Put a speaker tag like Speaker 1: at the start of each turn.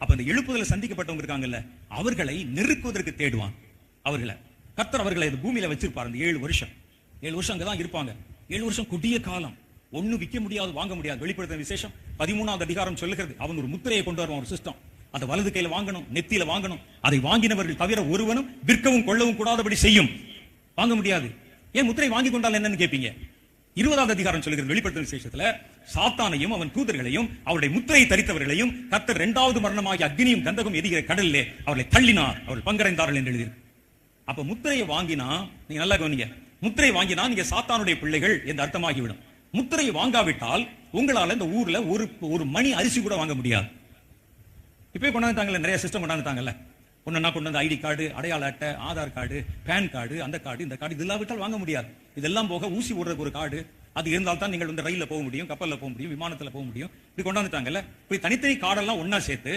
Speaker 1: அப்ப இந்த எழுப்புதல சந்திக்கப்பட்டவங்க இருக்காங்கல்ல, அவர்களை நெருக்குவதற்கு தேடுவான். அவர்களை கர்த்தர் அவர்களை பூமியில வச்சிருப்பார். அந்த 7 வருஷம் அங்கதான் இருப்பாங்க. 7 வருஷம் கொடிய காலம். ஒண்ணு விற்க முடியாது, வாங்க முடியாது. வெளிப்படுத்தின விசேஷம் 13வது அதிகாரம் சொல்லுகிறது, அவன் ஒரு முத்திரையை கொண்டு வருவான், ஒரு சிஸ்டம். அதை வலது கையில வாங்கணும், நெத்தியில வாங்கணும். அதை வாங்கினவர்கள் தவிர ஒருவனும் விற்கவும் கொள்ளவும் கூடாதபடி செய்யும். வாங்க முடியாது. ஏன் முத்திரை வாங்கி கொண்டால் என்னன்னு கேட்பீங்க. 20வது அதிகாரம் சொல்லுகிறது வெளிப்படுத்தின விசேஷத்துல, சாத்தானையும் அவன் தூதர்களையும் அவருடைய முத்திரையை தரித்தவர்களையும் கர்த்தர் 2வது மரணமாகி அக்னியும் கந்தகம் எரிகிற கடலிலே அவர்களை தள்ளினார், அவர்கள் பங்கடைந்தார்கள் என்று எழுதியிருக்கு. அப்ப முத்திரையை வாங்கினா, நீங்க நல்லா கவனிங்க, முத்திரை வாங்கினா நீங்க சாத்தானுடைய பிள்ளைகள் என்று அர்த்தமாகிவிடும். முத்திரையை வாங்காவிட்டால் உங்களால இந்த ஊர்ல ஒரு மணி அரிசி கூட வாங்க முடியாது. இப்பவே கொண்டாந்துட்டாங்கல்ல, நிறைய சிஸ்டம் கொண்டாந்துட்டாங்கல்ல. ஒன்னா கொண்டு வந்து ஐடி கார்டு, அடையாள அட்டை, ஆதார் கார்டு, பேன் கார்டு, அந்த கார்டு, இந்த கார்டு, இதெல்லாம் விட்டால் வாங்க முடியாது. இதெல்லாம் போக ஊசி போடுறதுக்கு ஒரு கார்டு, அது இருந்தால் தான் நீங்கள் வந்து ரயில்ல போக முடியும், கப்பல்ல போக முடியும், விமானத்துல போக முடியும். இப்படி கொண்டாந்துட்டாங்கல்ல. இப்படி தனித்தனி கார்டெல்லாம் ஒன்னா சேர்த்து